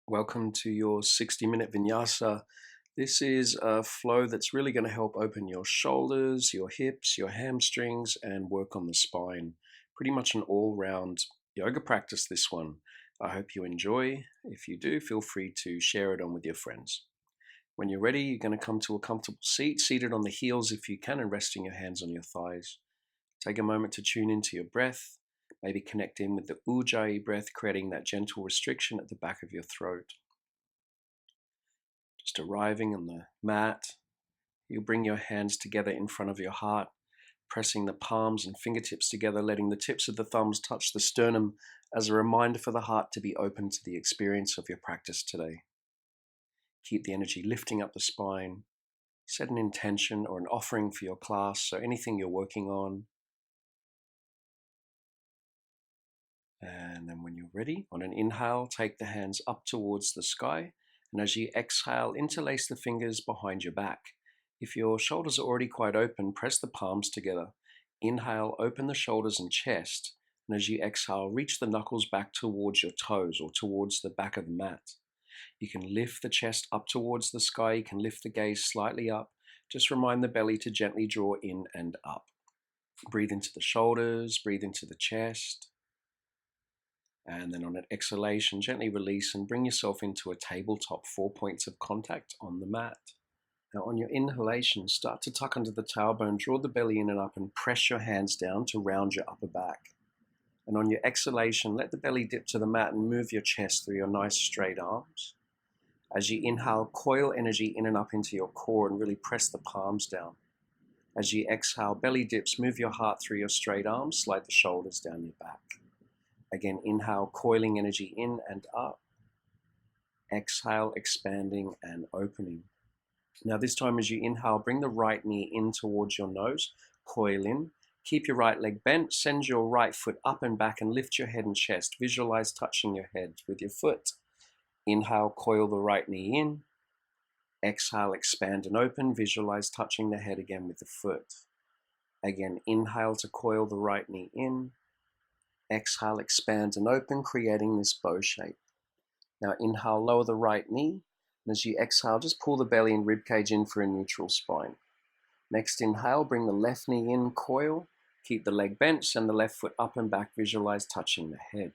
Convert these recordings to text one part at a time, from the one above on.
Welcome to your 60-minute Vinyasa. This is a flow that's really going to help open your shoulders, your hips, your hamstrings, and work on the spine. Pretty much an all-round yoga practice, this one. I hope you enjoy. If you do, feel free to share it on with your friends. When you're ready, you're going to come to a comfortable seat, seated on the heels if you can, and resting your hands on your thighs. Take a moment to tune into your breath. Maybe connect in with the Ujjayi breath, creating that gentle restriction at the back of your throat. Just arriving on the mat, you'll bring your hands together in front of your heart, pressing the palms and fingertips together, letting the tips of the thumbs touch the sternum as a reminder for the heart to be open to the experience of your practice today. Keep the energy lifting up the spine. Set an intention or an offering for your class, so anything you're working on. And then when you're ready, on an inhale, take the hands up towards the sky. And as you exhale, interlace the fingers behind your back. If your shoulders are already quite open, press the palms together. Inhale, open the shoulders and chest. And as you exhale, reach the knuckles back towards your toes or towards the back of the mat. You can lift the chest up towards the sky. You can lift the gaze slightly up. Just remind the belly to gently draw in and up. Breathe into the shoulders, breathe into the chest. And then on an exhalation, gently release and bring yourself into a tabletop, 4 points of contact on the mat. Now on your inhalation, start to tuck under the tailbone, draw the belly in and up and press your hands down to round your upper back. And on your exhalation, let the belly dip to the mat and move your chest through your nice straight arms. As you inhale, coil energy in and up into your core and really press the palms down. As you exhale, belly dips, move your heart through your straight arms, slide the shoulders down your back. Again, inhale, coiling energy in and up. Exhale, expanding and opening. Now this time as you inhale, bring the right knee in towards your nose, coil in. Keep your right leg bent, send your right foot up and back and lift your head and chest. Visualize touching your head with your foot. Inhale, coil the right knee in. Exhale, expand and open. Visualize touching the head again with the foot. Again, inhale to coil the right knee in. Exhale, expand and open, creating this bow shape. Now inhale, lower the right knee. And as you exhale, just pull the belly and ribcage in for a neutral spine. Next inhale, bring the left knee in, coil. Keep the leg bent, send the left foot up and back, visualize touching the head.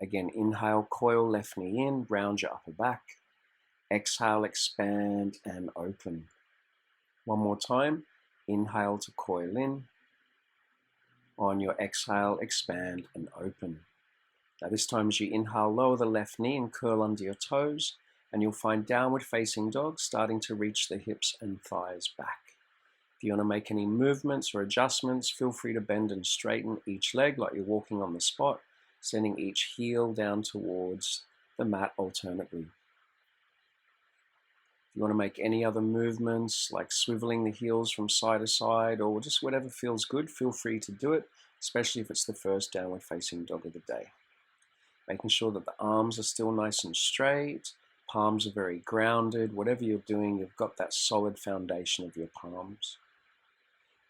Again, inhale, coil, left knee in, round your upper back. Exhale, expand and open. One more time, inhale to coil in. On your exhale, expand and open. Now this time as you inhale, lower the left knee and curl under your toes, and you'll find downward facing dog starting to reach the hips and thighs back. If you want to make any movements or adjustments, feel free to bend and straighten each leg like you're walking on the spot, sending each heel down towards the mat alternately. If you want to make any other movements like swiveling the heels from side to side or just whatever feels good, feel free to do it, especially if it's the first downward facing dog of the day. Making sure that the arms are still nice and straight, palms are very grounded. Whatever you're doing, you've got that solid foundation of your palms.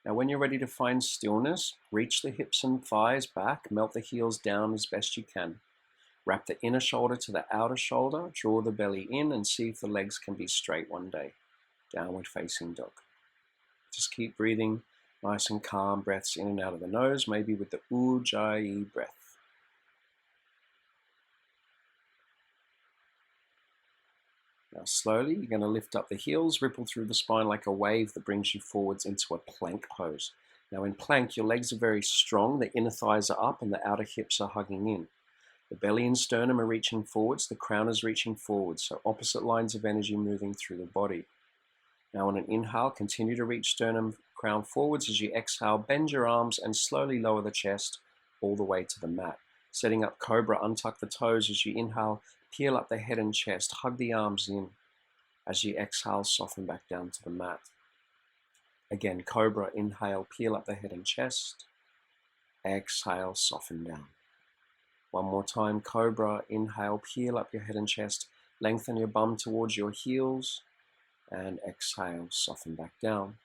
Now when you're ready to find stillness, reach the hips and thighs back, melt the heels down as best you can. Wrap the inner shoulder to the outer shoulder, draw the belly in and see if the legs can be straight one day. Downward facing dog. Just keep breathing nice and calm, breaths in and out of the nose, maybe with the Ujjayi breath. Now slowly, you're going to lift up the heels, ripple through the spine like a wave that brings you forwards into a plank pose. Now in plank, your legs are very strong, the inner thighs are up and the outer hips are hugging in. The belly and sternum are reaching forwards, the crown is reaching forwards, so opposite lines of energy moving through the body. Now on an inhale, continue to reach sternum, crown forwards. As you exhale, bend your arms and slowly lower the chest all the way to the mat. Setting up cobra, untuck the toes. As you inhale, peel up the head and chest, hug the arms in. As you exhale, soften back down to the mat. Again, cobra, inhale, peel up the head and chest. Exhale, soften down. One more time, cobra, inhale, peel up your head and chest, lengthen your bum towards your heels, and exhale, soften back down.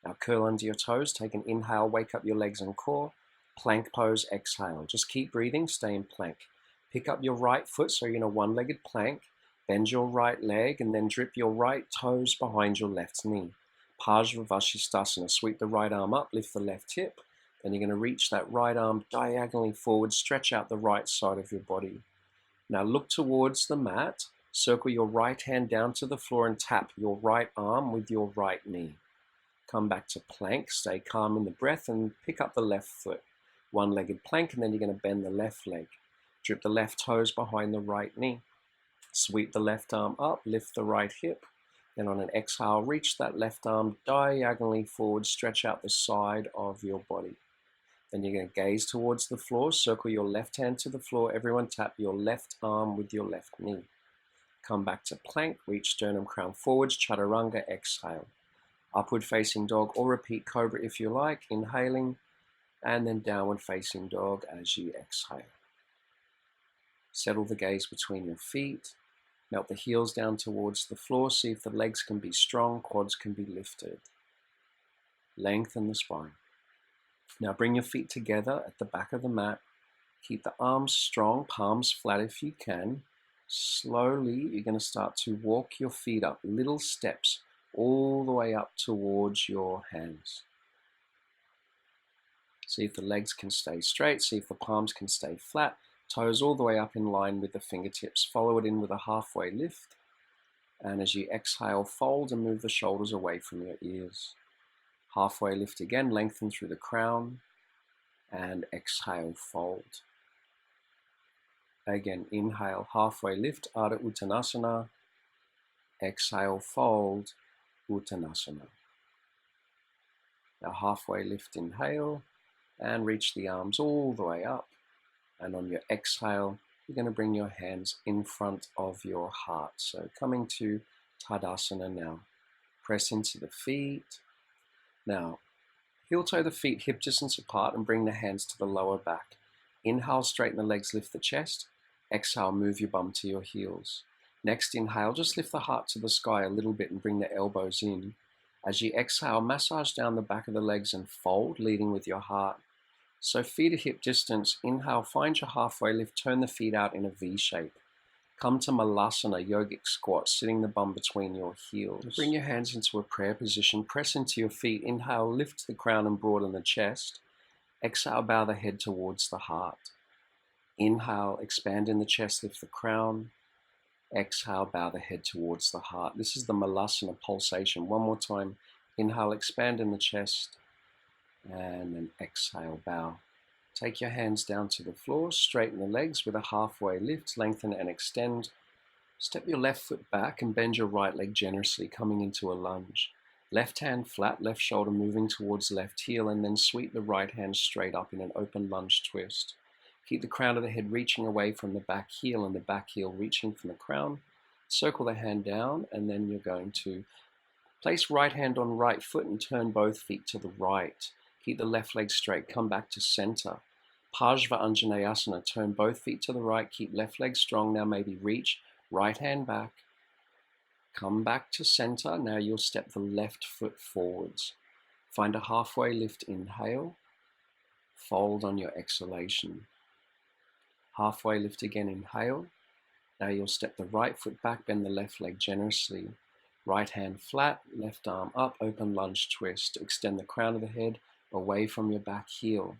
Now curl under your toes, take an inhale, wake up your legs and core, plank pose, exhale. Just keep breathing, stay in plank. Pick up your right foot so you're in a one-legged plank, Bend your right leg and then drip your right toes behind your left knee. Ustrasana. Sweep the right arm up, lift the left hip. Then you're going to reach that right arm diagonally forward, stretch out the right side of your body. Now look towards the mat, circle your right hand down to the floor and tap your right arm with your right knee. Come back to plank, stay calm in the breath and pick up the left foot. One-legged plank, and then you're going to bend the left leg. Drip the left toes behind the right knee. Sweep the left arm up, lift the right hip. Then on an exhale, reach that left arm diagonally forward, stretch out the side of your body. Then you're going to gaze towards the floor, circle your left hand to the floor. Everyone tap your left arm with your left knee. Come back to plank, reach sternum crown forwards, chaturanga, exhale. Upward facing dog or repeat cobra if you like, inhaling, and then downward facing dog as you exhale. Settle the gaze between your feet. Melt the heels down towards the floor. See if the legs can be strong, quads can be lifted. Lengthen the spine. Now bring your feet together at the back of the mat. Keep the arms strong, palms flat if you can. Slowly, you're going to start to walk your feet up, little steps, all the way up towards your hands. See if the legs can stay straight. See if the palms can stay flat. Toes all the way up in line with the fingertips. Follow it in with a halfway lift. And as you exhale, fold and move the shoulders away from your ears. Halfway lift again, lengthen through the crown. And exhale, fold. Again, inhale, halfway lift, Ardha Uttanasana. Exhale, fold, Uttanasana. Now halfway lift, inhale, and reach the arms all the way up. And on your exhale, you're going to bring your hands in front of your heart. So coming to Tadasana now. Press into the feet. Now, heel toe the feet hip distance apart and bring the hands to the lower back. Inhale, straighten the legs, lift the chest. Exhale, move your bum to your heels. Next inhale, just lift the heart to the sky a little bit and bring the elbows in. As you exhale, massage down the back of the legs and fold, leading with your heart. So feet at hip distance, inhale, find your halfway lift, turn the feet out in a V shape. Come to Malasana, yogic squat, sitting the bum between your heels. Bring your hands into a prayer position, press into your feet, inhale, lift the crown and broaden the chest. Exhale, bow the head towards the heart. Inhale, expand in the chest, lift the crown. Exhale, bow the head towards the heart. This is the Malasana pulsation. One more time. Inhale, expand in the chest. And then exhale, bow. Take your hands down to the floor, straighten the legs with a halfway lift, lengthen and extend. Step your left foot back and bend your right leg generously, coming into a lunge. Left hand flat, left shoulder moving towards left heel, and then sweep the right hand straight up in an open lunge twist. Keep the crown of the head reaching away from the back heel and the back heel reaching from the crown. Circle the hand down, and then you're going to place right hand on right foot and turn both feet to the right. Keep the left leg straight, come back to center. Anjaneyasana, turn both feet to the right, keep left leg strong. Now maybe reach, right hand back. Come back to center. Now you'll step the left foot forwards. Find a halfway lift, inhale. Fold on your exhalation. Halfway lift again, inhale. Now you'll step the right foot back, bend the left leg generously. Right hand flat, left arm up, open lunge twist. Extend the crown of the head away from your back heel.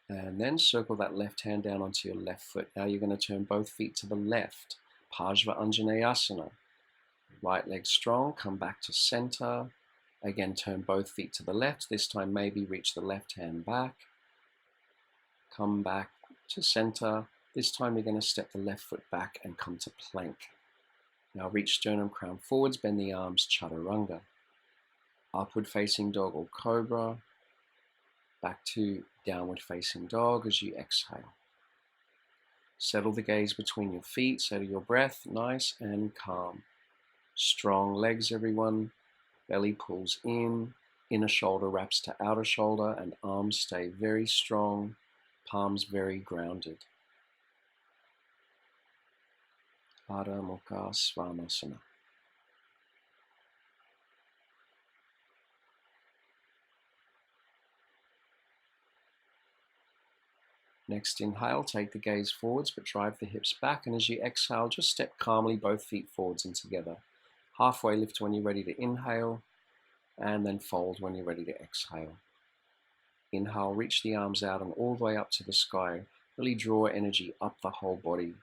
And then circle that left hand down onto your left foot. Now you're going to turn both feet to the left. Anjaneyasana. Right leg strong, come back to center. Again, turn both feet to the left. This time maybe reach the left hand back. Come back to center. This time you're going to step the left foot back and come to plank. Now reach sternum crown forwards, bend the arms, chaturanga. Upward facing dog or cobra. Back to downward facing dog as you exhale. Settle the gaze between your feet, settle your breath, nice and calm. Strong legs, everyone. Belly pulls in, inner shoulder wraps to outer shoulder, and arms stay very strong, palms very grounded. Adho Mukha Svanasana. Next inhale, take the gaze forwards but drive the hips back, and as you exhale, just step calmly both feet forwards and together. Halfway lift when you're ready to inhale, and then fold when you're ready to exhale. Inhale, reach the arms out and all the way up to the sky. Really draw energy up the whole body.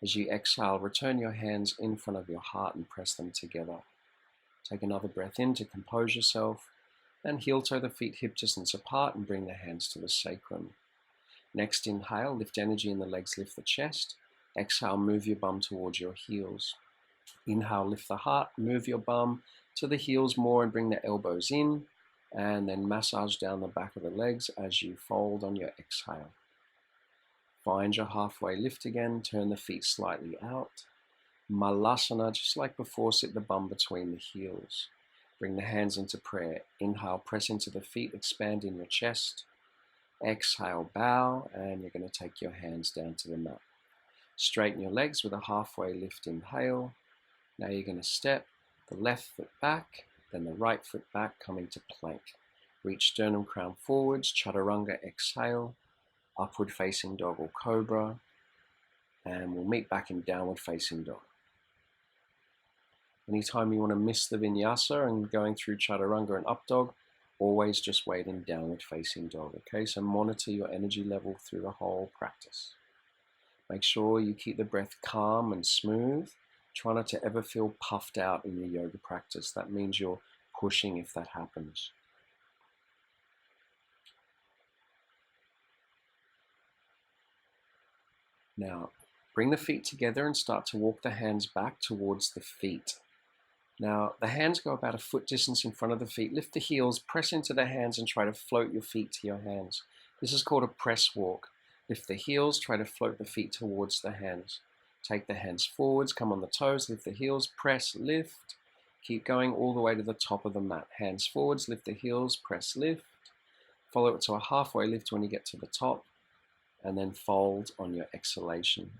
As you exhale, return your hands in front of your heart and press them together. Take another breath in to compose yourself, and heel toe the feet hip distance apart and bring the hands to the sacrum. Next inhale, lift energy in the legs, lift the chest. Exhale, move your bum towards your heels. Inhale, lift the heart, move your bum to the heels more and bring the elbows in, and then massage down the back of the legs as you fold on your exhale. Find your halfway lift again, turn the feet slightly out. Malasana, just like before, sit the bum between the heels. Bring the hands into prayer. Inhale, press into the feet, expand in your chest. Exhale, bow, and you're going to take your hands down to the mat. Straighten your legs with a halfway lift, inhale. Now you're going to step the left foot back, then the right foot back, coming to plank. Reach sternum crown forwards, chaturanga, exhale, upward facing dog or cobra, and we'll meet back in downward facing dog. Anytime you want to miss the vinyasa and going through chaturanga and up dog, always just wait in downward facing dog, okay? So monitor your energy level through the whole practice. Make sure you keep the breath calm and smooth. Try not to ever feel puffed out in your yoga practice. That means you're pushing if that happens. Now, bring the feet together and start to walk the hands back towards the feet. Now, the hands go about a foot distance in front of the feet. Lift the heels, press into the hands, and try to float your feet to your hands. This is called a press walk. Lift the heels, try to float the feet towards the hands. Take the hands forwards, come on the toes, lift the heels, press, lift. Keep going all the way to the top of the mat. Hands forwards, lift the heels, press, lift. Follow it to a halfway lift when you get to the top, and then fold on your exhalation.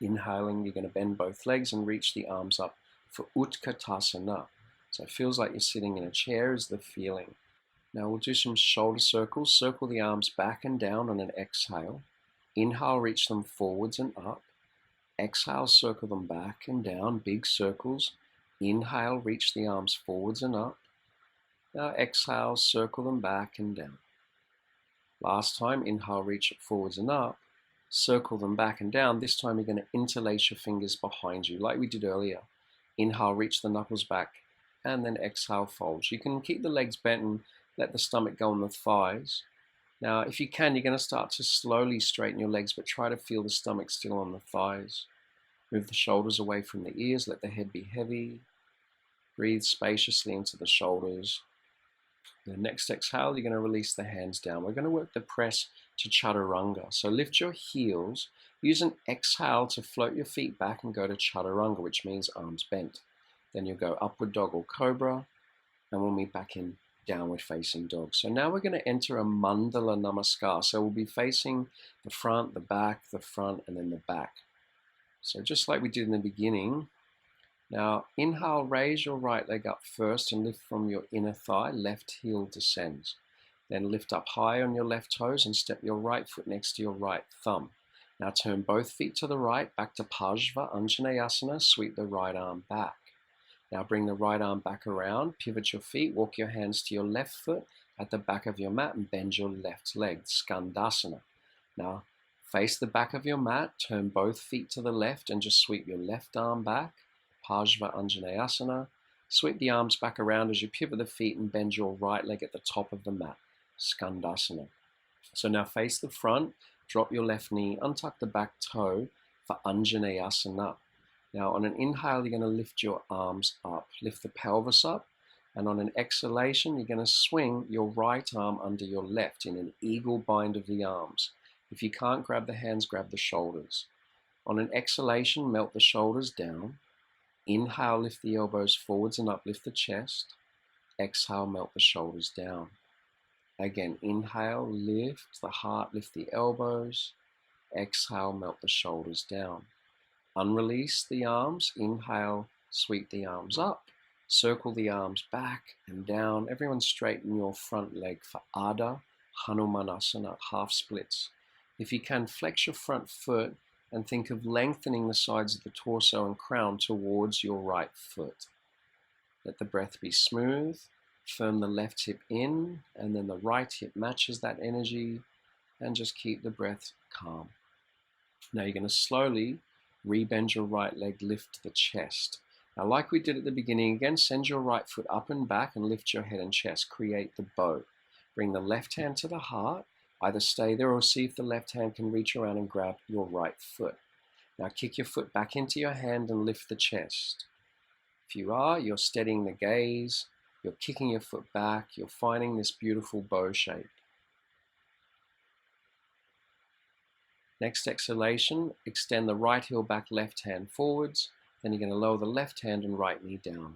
Inhaling, you're going to bend both legs and reach the arms up for Ustrasana. So it feels like you're sitting in a chair is the feeling. Now we'll do some shoulder circles. Circle the arms back and down on an exhale. Inhale, reach them forwards and up. Exhale, circle them back and down, big circles. Inhale, reach the arms forwards and up. Now exhale, circle them back and down. Last time, inhale, reach it forwards and up. Circle them back and down. This time you're going to interlace your fingers behind you like we did earlier. Inhale, reach the knuckles back, and then exhale, fold. You can keep the legs bent and let the stomach go on the thighs. Now, if you can, you're going to start to slowly straighten your legs, but try to feel the stomach still on the thighs. Move the shoulders away from the ears, let the head be heavy. Breathe spaciously into the shoulders. The next exhale, you're going to release the hands down. We're going to work the press to chaturanga. So lift your heels. Use an exhale to float your feet back and go to chaturanga, which means arms bent. Then you'll go upward dog or cobra, and we'll meet back in downward facing dog. So now we're going to enter a Mandala namaskar. So we'll be facing the front, the back, the front, and then the back. So just like we did in the beginning. Now inhale, raise your right leg up first and lift from your inner thigh, left heel descends. Then lift up high on your left toes and step your right foot next to your right thumb. Now turn both feet to the right, back to Koundinyasana, sweep the right arm back. Now bring the right arm back around, pivot your feet, walk your hands to your left foot at the back of your mat and bend your left leg, Skandasana. Now face the back of your mat, turn both feet to the left and just sweep your left arm back, Koundinyasana. Sweep the arms back around as you pivot the feet and bend your right leg at the top of the mat, Skandasana. So now face the front, drop your left knee, untuck the back toe for Anjaneyasana. Now on an inhale, you're going to lift your arms up, lift the pelvis up, and on an exhalation, you're going to swing your right arm under your left in an eagle bind of the arms. If you can't grab the hands, grab the shoulders. On an exhalation, melt the shoulders down. Inhale, lift the elbows forwards and up, lift the chest. Exhale, melt the shoulders down. Again, inhale, lift the heart, lift the elbows. Exhale, melt the shoulders down. Unrelease the arms. Inhale, sweep the arms up. Circle the arms back and down. Everyone straighten your front leg for Ardha Hanumanasana, half splits. If you can, flex your front foot and think of lengthening the sides of the torso and crown towards your right foot. Let the breath be smooth. Firm the left hip in, and then the right hip matches that energy, and just keep the breath calm. Now you're going to slowly rebend your right leg, lift the chest. Now, like we did at the beginning, again, send your right foot up and back and lift your head and chest. Create the bow. Bring the left hand to the heart. Either stay there or see if the left hand can reach around and grab your right foot. Now kick your foot back into your hand and lift the chest. If you are, you're steadying the gaze, you're kicking your foot back, you're finding this beautiful bow shape. Next exhalation, extend the right heel back, left hand forwards. Then you're going to lower the left hand and right knee down.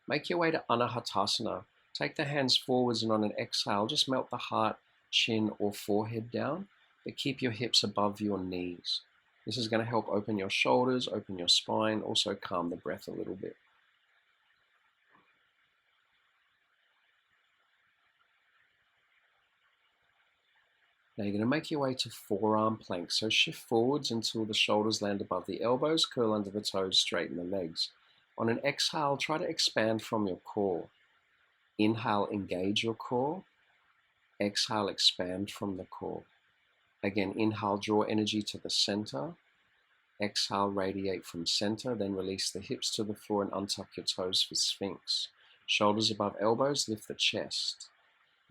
Make your way to Anahatasana. Take the hands forwards, and on an exhale, just melt the heart, chin or forehead down, but keep your hips above your knees. This is going to help open your shoulders, open your spine, also calm the breath a little bit. Now you're going to make your way to forearm plank. So shift forwards until the shoulders land above the elbows, curl under the toes, straighten the legs. On an exhale, try to expand from your core. Inhale, engage your core. Exhale, expand from the core. Again, inhale, draw energy to the center. Exhale, radiate from center. Then release the hips to the floor and untuck your toes for Sphinx. Shoulders above elbows, lift the chest.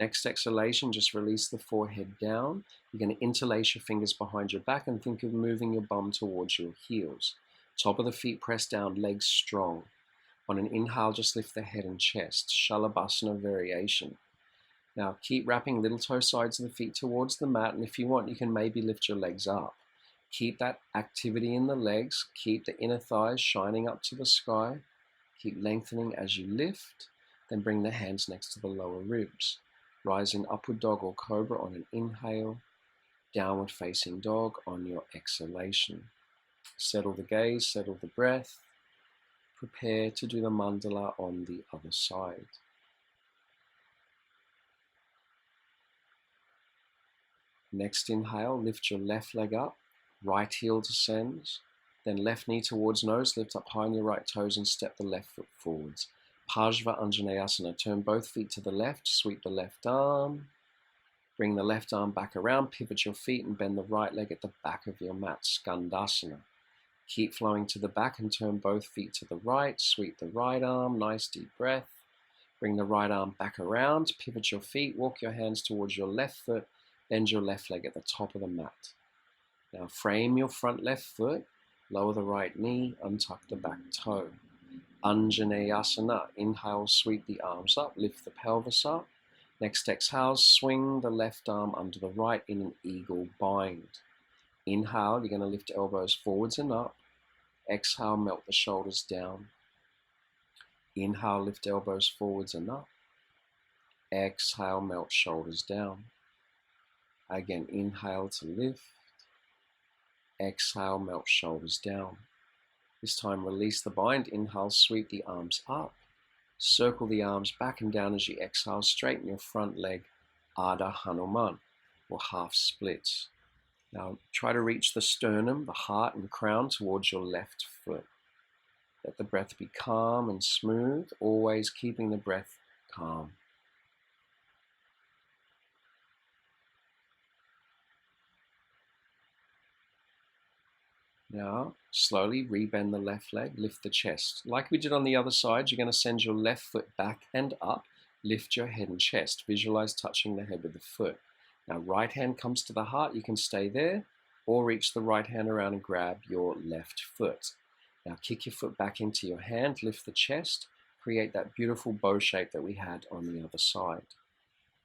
Next exhalation, just release the forehead down. You're going to interlace your fingers behind your back and think of moving your bum towards your heels. Top of the feet press down, legs strong. On an inhale, just lift the head and chest. Shalabhasana variation. Now keep wrapping little toe sides of the feet towards the mat, and if you want, you can maybe lift your legs up. Keep that activity in the legs. Keep the inner thighs shining up to the sky. Keep lengthening as you lift. Then bring the hands next to the lower ribs. Rise in upward dog or cobra on an inhale. Downward facing dog on your exhalation. Settle the gaze, settle the breath. Prepare to do the mandala on the other side. Next inhale, lift your left leg up, right heel descends, then left knee towards nose, lift up high on your right toes and step the left foot forwards. Pajva Anjaneyasana, turn both feet to the left, sweep the left arm, bring the left arm back around, pivot your feet and bend the right leg at the back of your mat, Skandasana. Keep flowing to the back and turn both feet to the right, sweep the right arm, nice deep breath. Bring the right arm back around, pivot your feet, walk your hands towards your left foot, bend your left leg at the top of the mat. Now frame your front left foot, lower the right knee, untuck the back toe. Anjaneyasana, inhale, sweep the arms up, lift the pelvis up. Next exhale, swing the left arm under the right in an eagle bind. Inhale, you're going to lift elbows forwards and up. Exhale, melt the shoulders down. Inhale, lift elbows forwards and up. Exhale, melt shoulders down. Again, inhale to lift. Exhale, melt shoulders down. This time, release the bind. Inhale, sweep the arms up. Circle the arms back and down as you exhale. Straighten your front leg, Ardha Hanuman, or half splits. Now, try to reach the sternum, the heart and crown towards your left foot. Let the breath be calm and smooth, always keeping the breath calm. Now, slowly rebend the left leg, lift the chest. Like we did on the other side, you're going to send your left foot back and up, lift your head and chest. Visualize touching the head with the foot. Now, right hand comes to the heart, you can stay there, or reach the right hand around and grab your left foot. Now, kick your foot back into your hand, lift the chest, create that beautiful bow shape that we had on the other side.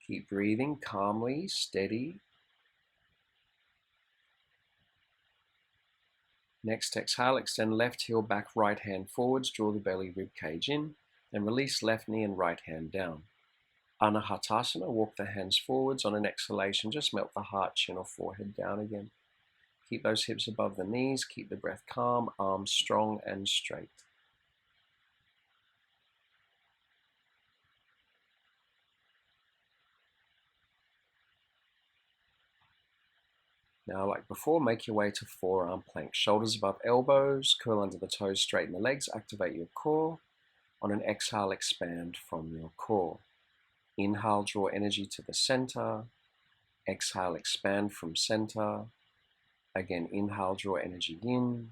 Keep breathing calmly, steady. Next exhale, extend left heel back, right hand forwards, draw the belly rib cage in, then release left knee and right hand down. Anahatasana, walk the hands forwards. On an exhalation, just melt the heart, chin or forehead down again. Keep those hips above the knees, keep the breath calm, arms strong and straight. Now, like before, make your way to forearm plank. Shoulders above elbows, curl under the toes, straighten the legs, activate your core. On an exhale, expand from your core. Inhale, draw energy to the center. Exhale, expand from center. Again, inhale, draw energy in.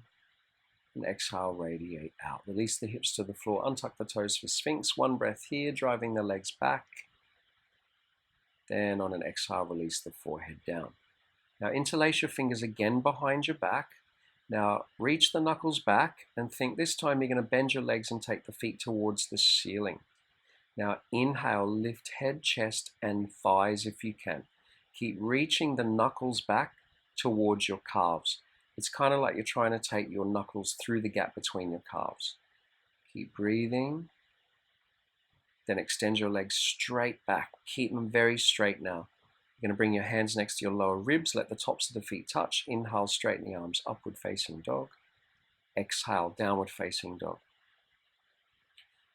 And exhale, radiate out. Release the hips to the floor, untuck the toes for Sphinx. One breath here, driving the legs back. Then on an exhale, release the forehead down. Now interlace your fingers again behind your back. Now reach the knuckles back and think this time you're going to bend your legs and take the feet towards the ceiling. Now inhale, lift head, chest, and thighs if you can. Keep reaching the knuckles back towards your calves. It's kind of like you're trying to take your knuckles through the gap between your calves. Keep breathing. Then extend your legs straight back. Keep them very straight now. You're going to bring your hands next to your lower ribs. Let the tops of the feet touch. Inhale, straighten the arms, upward facing dog. Exhale, downward facing dog.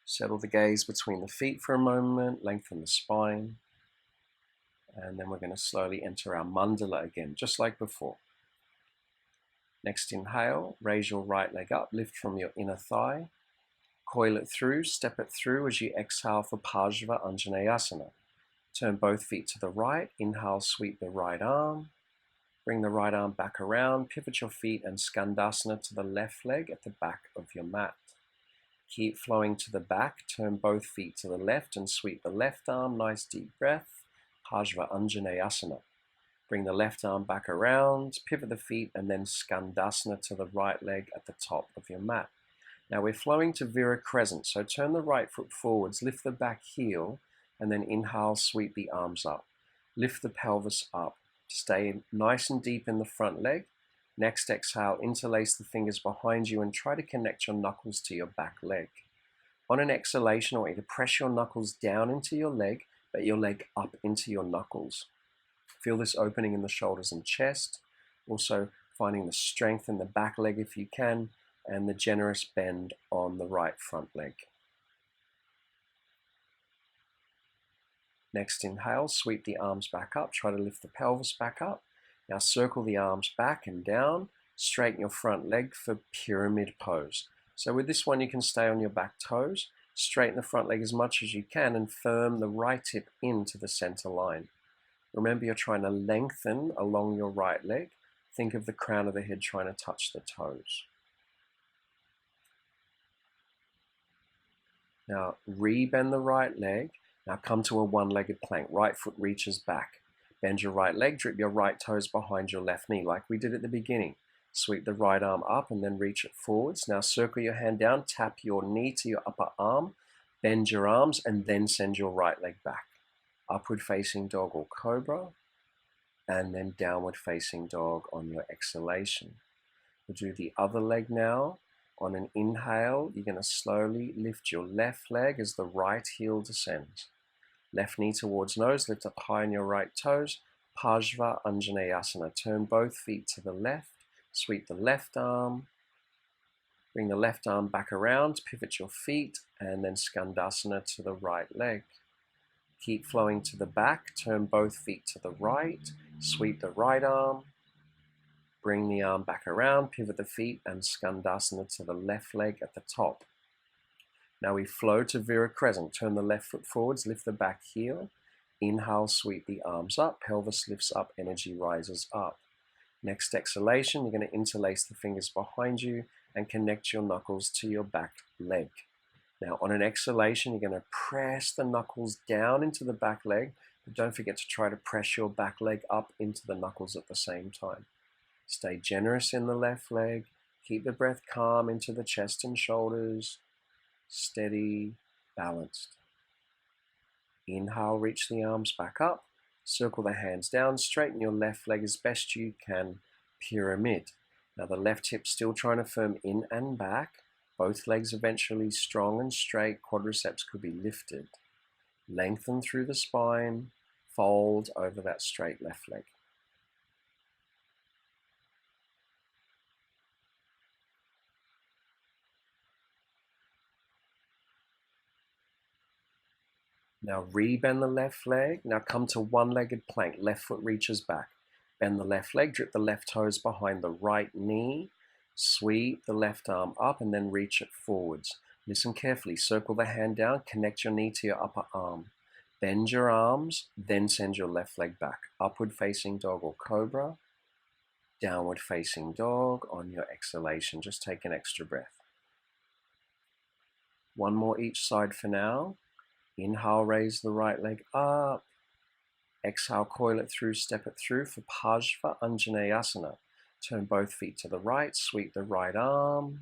Settle the gaze between the feet for a moment. Lengthen the spine. And then we're going to slowly enter our mandala again, just like before. Next inhale, raise your right leg up, lift from your inner thigh. Coil it through, step it through as you exhale for Parsvaanjaneyasana. Turn both feet to the right. Inhale, sweep the right arm. Bring the right arm back around. Pivot your feet and Skandasana to the left leg at the back of your mat. Keep flowing to the back. Turn both feet to the left and sweep the left arm. Nice deep breath. Parsvaanjaneyasana. Bring the left arm back around. Pivot the feet and then Skandasana to the right leg at the top of your mat. Now we're flowing to Vira Crescent. So turn the right foot forwards. Lift the back heel. And then inhale, sweep the arms up. Lift the pelvis up. Stay nice and deep in the front leg. Next exhale, interlace the fingers behind you and try to connect your knuckles to your back leg. On an exhalation, I want you to press your knuckles down into your leg, but your leg up into your knuckles. Feel this opening in the shoulders and chest. Also finding the strength in the back leg if you can, and the generous bend on the right front leg. Next inhale, sweep the arms back up, try to lift the pelvis back up. Now circle the arms back and down, straighten your front leg for pyramid pose. So with this one you can stay on your back toes, straighten the front leg as much as you can and firm the right hip into the center line. Remember you're trying to lengthen along your right leg. Think of the crown of the head trying to touch the toes. Now re-bend the right leg. Now come to a one-legged plank. Right foot reaches back. Bend your right leg, drip your right toes behind your left knee like we did at the beginning. Sweep the right arm up and then reach it forwards. Now circle your hand down, tap your knee to your upper arm, bend your arms and then send your right leg back. Upward facing dog or cobra, and then downward facing dog on your exhalation. We'll do the other leg now. On an inhale, you're going to slowly lift your left leg as the right heel descends. Left knee towards nose, lift up high on your right toes. Parsvaanjaneyasana. Turn both feet to the left. Sweep the left arm. Bring the left arm back around. Pivot your feet and then Skandasana to the right leg. Keep flowing to the back. Turn both feet to the right. Sweep the right arm. Bring the arm back around, pivot the feet and Skandasana to the left leg at the top. Now we flow to Vira Crescent. Turn the left foot forwards, lift the back heel. Inhale, sweep the arms up, pelvis lifts up, energy rises up. Next exhalation, you're going to interlace the fingers behind you and connect your knuckles to your back leg. Now on an exhalation, you're going to press the knuckles down into the back leg, but don't forget to try to press your back leg up into the knuckles at the same time. Stay generous in the left leg. Keep the breath calm into the chest and shoulders. Steady, balanced. Inhale, reach the arms back up. Circle the hands down. Straighten your left leg as best you can. Pyramid. Now the left hip still trying to firm in and back. Both legs eventually strong and straight. Quadriceps could be lifted. Lengthen through the spine. Fold over that straight left leg. Now re-bend the left leg. Now come to one-legged plank. Left foot reaches back. Bend the left leg, drip the left toes behind the right knee. Sweep the left arm up and then reach it forwards. Listen carefully. Circle the hand down, connect your knee to your upper arm. Bend your arms, then send your left leg back. Upward facing dog or cobra. Downward facing dog. On your exhalation, just take an extra breath. One more each side for now. Inhale, raise the right leg up. Exhale, coil it through, step it through for Koundinyasana. Turn both feet to the right, sweep the right arm.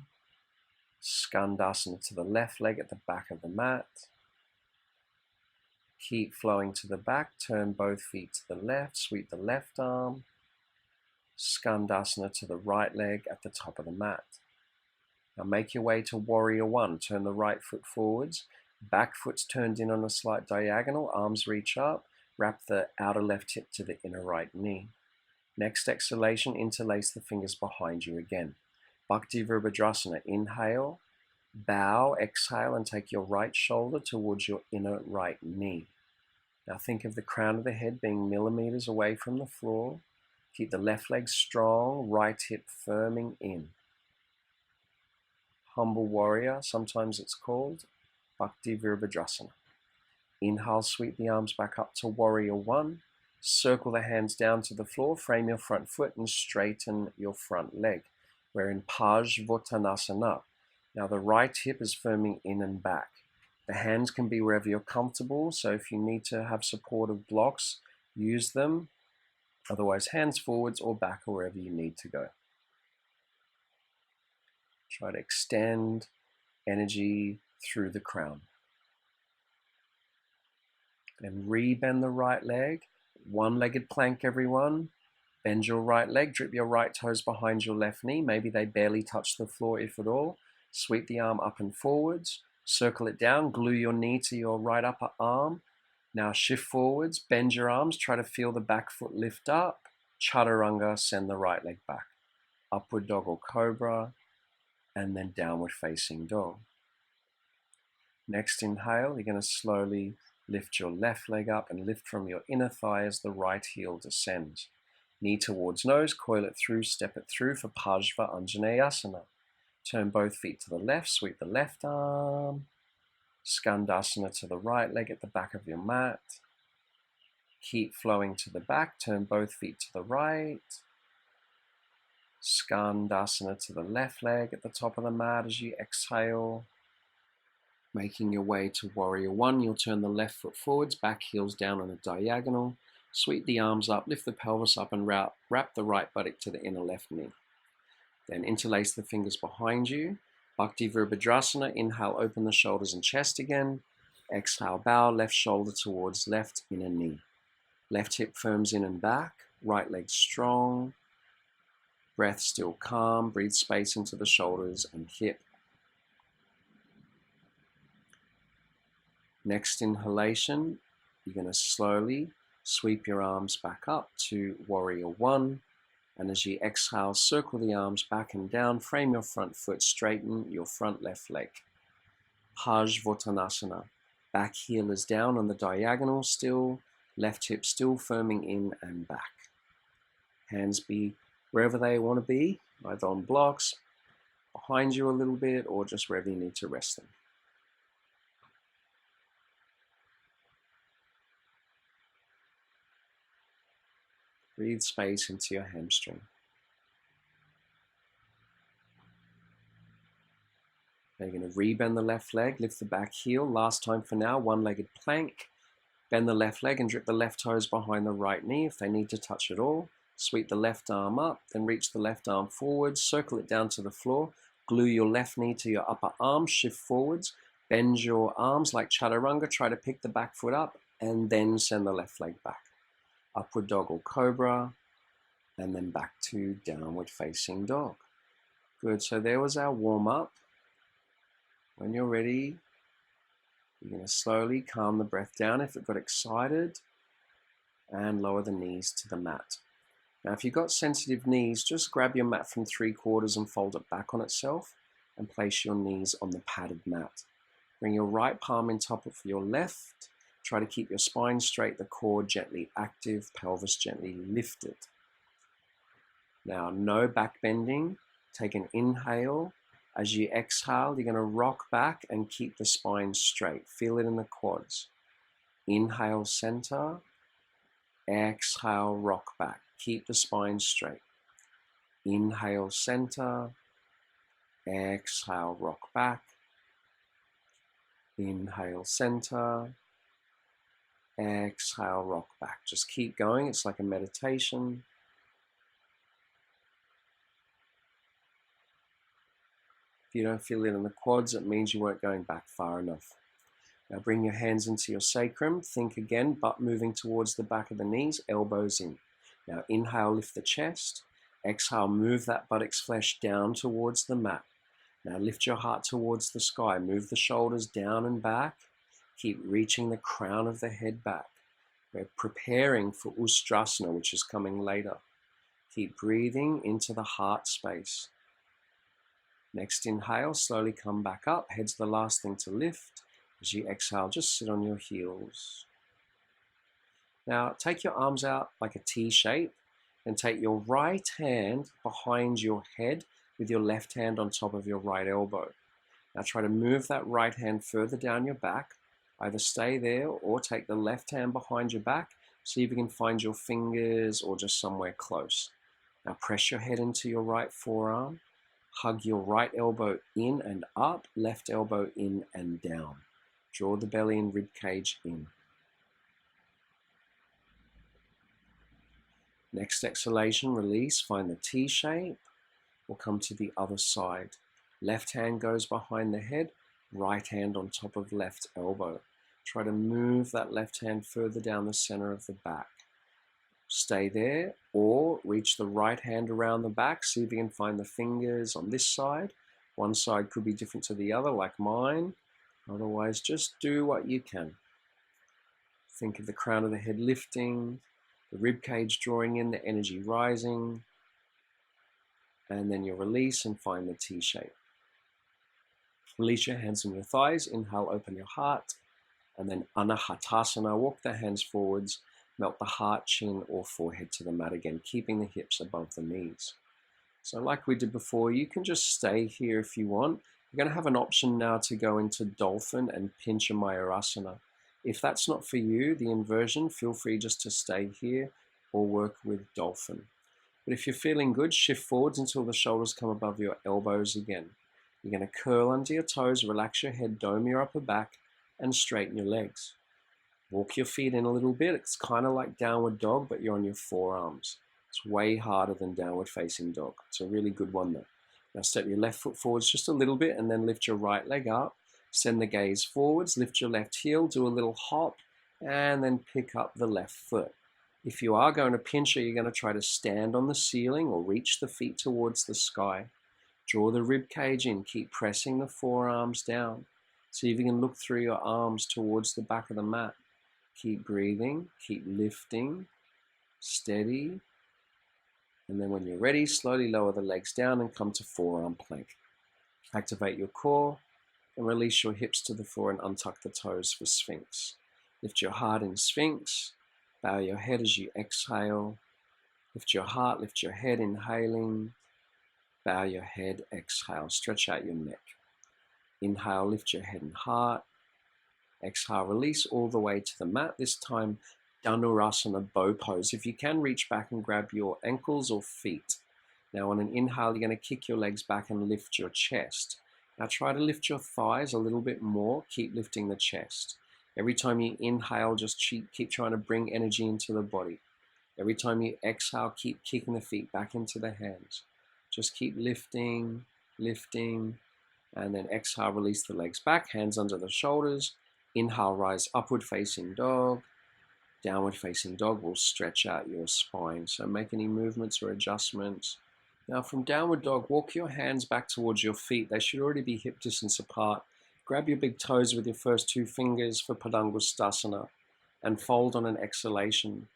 Skandasana to the left leg at the back of the mat. Keep flowing to the back, turn both feet to the left, sweep the left arm. Skandasana to the right leg at the top of the mat. Now make your way to Warrior One. Turn the right foot forwards, back foot's turned in on a slight diagonal, arms reach up. Wrap the outer left hip to the inner right knee. Next exhalation, interlace the fingers behind you again. Bhakti Virabhadrasana. Inhale, bow, exhale, and take your right shoulder towards your inner right knee. Now think of the crown of the head being millimeters away from the floor. Keep the left leg strong, right hip firming in. Humble Warrior, sometimes it's called Bhakti Virabhadrasana. Inhale, sweep the arms back up to Warrior One. Circle the hands down to the floor, frame your front foot and straighten your front leg. We're in Pajvottanasana. Now the right hip is firming in and back. The hands can be wherever you're comfortable, so if you need to have supportive blocks, use them. Otherwise, hands forwards or back or wherever you need to go. Try to extend energy through the crown. Then rebend the right leg. One-legged plank, everyone. Bend your right leg, drip your right toes behind your left knee. Maybe they barely touch the floor, if at all. Sweep the arm up and forwards. Circle it down, glue your knee to your right upper arm. Now shift forwards, bend your arms, try to feel the back foot lift up. Chaturanga, send the right leg back. Upward dog or cobra, and then downward facing dog. Next inhale, you're going to slowly lift your left leg up and lift from your inner thigh as the right heel descends. Knee towards nose, coil it through, step it through for Pajvottanasana. Turn both feet to the left, sweep the left arm. Skandasana to the right leg at the back of your mat. Keep flowing to the back, turn both feet to the right. Skandasana to the left leg at the top of the mat as you exhale. Making your way to Warrior One, you'll turn the left foot forwards, back heels down on a diagonal. Sweep the arms up, lift the pelvis up and wrap the right buttock to the inner left knee. Then interlace the fingers behind you. Bhakti Virabhadrasana. Inhale, open the shoulders and chest again. Exhale, bow, left shoulder towards left inner knee. Left hip firms in and back, right leg strong. Breath still calm, breathe space into the shoulders and hip. Next inhalation, you're going to slowly sweep your arms back up to Warrior One. And as you exhale, circle the arms back and down, frame your front foot, straighten your front left leg. Pajvottanasana. Back heel is down on the diagonal still, left hip still firming in and back. Hands be wherever they want to be, either on blocks, behind you a little bit, or just wherever you need to rest them. Breathe space into your hamstring. Now you're going to rebend the left leg, lift the back heel. Last time for now, one-legged plank. Bend the left leg and drip the left toes behind the right knee if they need to touch at all. Sweep the left arm up, then reach the left arm forwards, circle it down to the floor. Glue your left knee to your upper arm, shift forwards. Bend your arms like chaturanga, try to pick the back foot up, and then send the left leg back. Upward dog or cobra, and then back to downward facing dog. Good, so there was our warm-up. When you're ready, you're going to slowly calm the breath down if it got excited, and lower the knees to the mat. Now if you've got sensitive knees, just grab your mat from 3/4 and fold it back on itself, and place your knees on the padded mat. Bring your right palm in top of your left. Try to keep your spine straight, the core gently active, pelvis gently lifted. Now, no back bending. Take an inhale. As you exhale, you're going to rock back and keep the spine straight. Feel it in the quads. Inhale, center. Exhale, rock back. Keep the spine straight. Inhale, center. Exhale, rock back. Inhale, center. Exhale, rock back. Just keep going. It's like a meditation. If you don't feel it in the quads, it means you weren't going back far enough. Now bring your hands into your sacrum. Think again, butt moving towards the back of the knees, elbows in. Now inhale, lift the chest. Exhale, move that buttocks flesh down towards the mat. Now lift your heart towards the sky. Move the shoulders down and back. Keep reaching the crown of the head back. We're preparing for Ustrasana, which is coming later. Keep breathing into the heart space. Next inhale, slowly come back up. Head's the last thing to lift. As you exhale, just sit on your heels. Now take your arms out like a T shape and take your right hand behind your head with your left hand on top of your right elbow. Now try to move that right hand further down your back. Either stay there or take the left hand behind your back. See if you can find your fingers or just somewhere close. Now press your head into your right forearm. Hug your right elbow in and up, left elbow in and down. Draw the belly and rib cage in. Next exhalation, release, find the T shape. We'll come to the other side. Left hand goes behind the head, right hand on top of left elbow. Try to move that left hand further down the center of the back. Stay there or reach the right hand around the back. See if you can find the fingers on this side. One side could be different to the other, like mine. Otherwise, just do what you can. Think of the crown of the head lifting, the rib cage drawing in, the energy rising, and then you release and find the T shape. Release your hands on your thighs. Inhale, open your heart, and then Anahatasana. Walk the hands forwards. Melt the heart, chin, or forehead to the mat again, keeping the hips above the knees. So like we did before, you can just stay here if you want. You're going to have an option now to go into Dolphin and Pincha Mayurasana. If that's not for you, the inversion, feel free just to stay here or work with Dolphin. But if you're feeling good, shift forwards until the shoulders come above your elbows again. You're going to curl under your toes, relax your head, dome your upper back, and straighten your legs. Walk your feet in a little bit. It's kind of like downward dog, but you're on your forearms. It's way harder than downward facing dog. It's a really good one though. Now step your left foot forwards just a little bit and then lift your right leg up. Send the gaze forwards, lift your left heel, do a little hop, and then pick up the left foot. If you are going to pincha, you're going to try to stand on the ceiling or reach the feet towards the sky. Draw the rib cage in, keep pressing the forearms down. See if you can look through your arms towards the back of the mat. Keep breathing, keep lifting, steady. And then when you're ready, slowly lower the legs down and come to forearm plank. Activate your core and release your hips to the floor and untuck the toes for Sphinx. Lift your heart in Sphinx. Bow your head as you exhale. Lift your heart, lift your head, inhaling. Bow your head, exhale. Stretch out your neck. Inhale, lift your head and heart. Exhale, release all the way to the mat. This time, Dhanurasana bow pose. If you can, reach back and grab your ankles or feet. Now on an inhale, you're going to kick your legs back and lift your chest. Now try to lift your thighs a little bit more. Keep lifting the chest. Every time you inhale, just keep trying to bring energy into the body. Every time you exhale, keep kicking the feet back into the hands. Just keep lifting, lifting, and then exhale, release the legs back, hands under the shoulders. Inhale, rise, upward facing dog. Downward facing dog will stretch out your spine. So make any movements or adjustments. Now from downward dog, walk your hands back towards your feet. They should already be hip distance apart. Grab your big toes with your first two fingers for Padangusthasana and fold on an exhalation.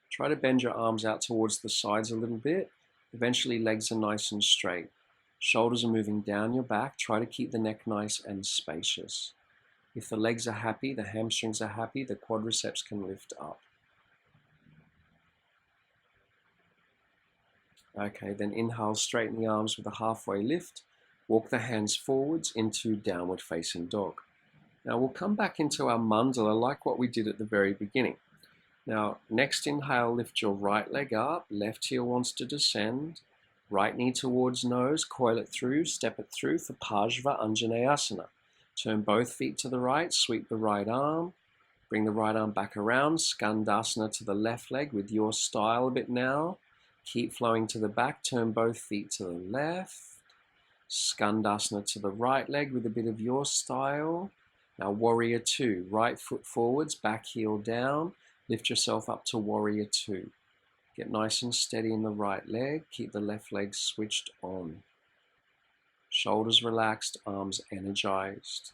Try to bend your arms out towards the sides a little bit. Eventually legs are nice and straight. Shoulders are moving down your back. Try to keep the neck nice and spacious. If the legs are happy, the hamstrings are happy, the quadriceps can lift up. Okay, then inhale, straighten the arms with a halfway lift. Walk the hands forwards into downward facing dog. Now we'll come back into our mandala like what we did at the very beginning. Now, next inhale, lift your right leg up, left heel wants to descend, right knee towards nose, coil it through, step it through for Koundinyasana. Turn both feet to the right, sweep the right arm, bring the right arm back around, Skandasana to the left leg with your style a bit now. Keep flowing to the back, turn both feet to the left. Skandasana to the right leg with a bit of your style. Now warrior two, right foot forwards, back heel down. Lift yourself up to warrior two. Get nice and steady in the right leg. Keep the left leg switched on. Shoulders relaxed, arms energized.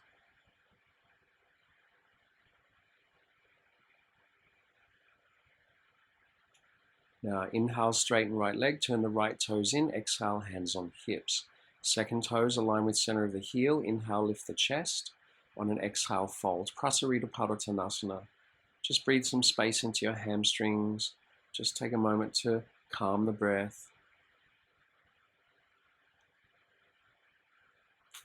Now inhale, straighten right leg, turn the right toes in, exhale, hands on hips. Second toes align with center of the heel, inhale, lift the chest. On an exhale, fold. Prasarita Padottanasana. Just breathe some space into your hamstrings. Just take a moment to calm the breath.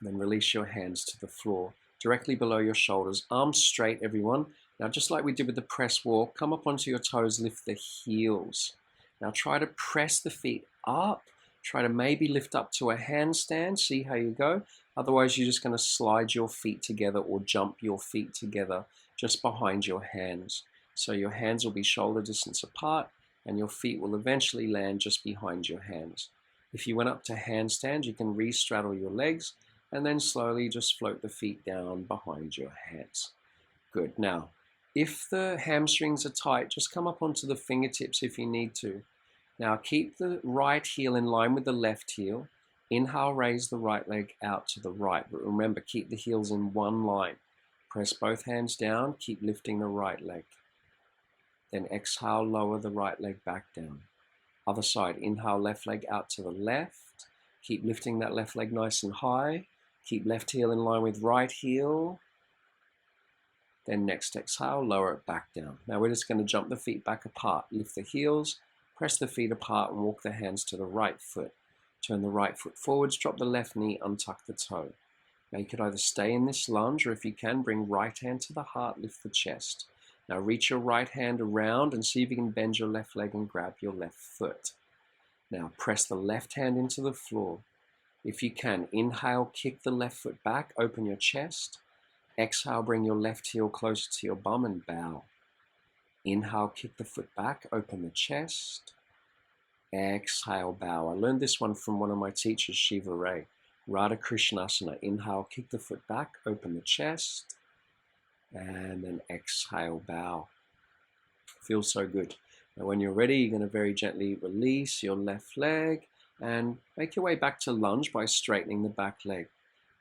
Then release your hands to the floor, directly below your shoulders. Arms straight, everyone. Now, just like we did with the press walk, come up onto your toes, lift the heels. Now try to press the feet up. Try to maybe lift up to a handstand. See how you go. Otherwise, you're just going to slide your feet together or jump your feet together just behind your hands. So your hands will be shoulder distance apart and your feet will eventually land just behind your hands. If you went up to handstand, you can re-straddle your legs and then slowly just float the feet down behind your hands. Good. Now, if the hamstrings are tight, just come up onto the fingertips if you need to. Now keep the right heel in line with the left heel. Inhale, raise the right leg out to the right. But remember, keep the heels in one line. Press both hands down, keep lifting the right leg. Then exhale, lower the right leg back down. Other side, inhale, left leg out to the left. Keep lifting that left leg nice and high. Keep left heel in line with right heel. Then next exhale, lower it back down. Now we're just going to jump the feet back apart. Lift the heels, press the feet apart and walk the hands to the right foot. Turn the right foot forwards, drop the left knee, untuck the toe. Now you could either stay in this lunge or if you can, bring right hand to the heart, lift the chest. Now reach your right hand around and see if you can bend your left leg and grab your left foot. Now press the left hand into the floor. If you can, inhale, kick the left foot back, open your chest. Exhale, bring your left heel closer to your bum and bow. Inhale, kick the foot back, open the chest. Exhale, bow. I learned this one from one of my teachers, Shiva Ray. Radha Krishnasana. Inhale, kick the foot back, open the chest. And then exhale, bow. Feels so good. Now when you're ready, you're going to very gently release your left leg and make your way back to lunge by straightening the back leg.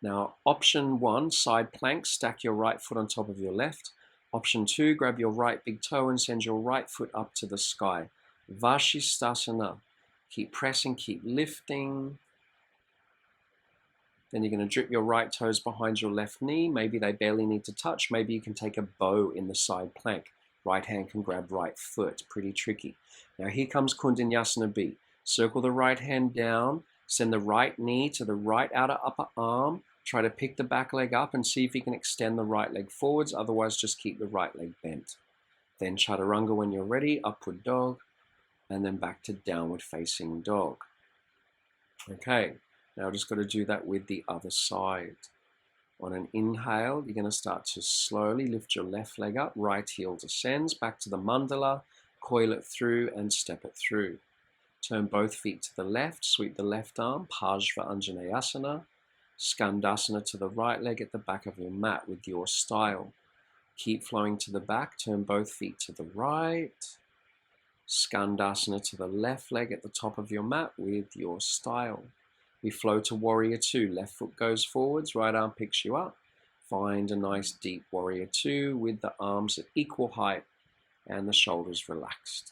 Now, option 1, side plank, stack your right foot on top of your left. Option 2, grab your right big toe and send your right foot up to the sky. Vashisthasana. Keep pressing, keep lifting. Then you're going to drip your right toes behind your left knee. Maybe they barely need to touch. Maybe you can take a bow in the side plank. Right hand can grab right foot. Pretty tricky. Now here comes Koundinyasana B. Circle the right hand down. Send the right knee to the right outer upper arm. Try to pick the back leg up and see if you can extend the right leg forwards. Otherwise, just keep the right leg bent. Then chaturanga when you're ready, upward dog, and then back to downward facing dog. Okay, now just got to do that with the other side. On an inhale, you're going to start to slowly lift your left leg up, right heel descends, back to the mandala, coil it through and step it through. Turn both feet to the left, sweep the left arm, Anjaneyasana. Skandasana to the right leg at the back of your mat with your style. Keep flowing to the back, turn both feet to the right. Skandasana to the left leg at the top of your mat with your style. We flow to warrior two, left foot goes forwards, right arm picks you up. Find a nice deep warrior two with the arms at equal height and the shoulders relaxed.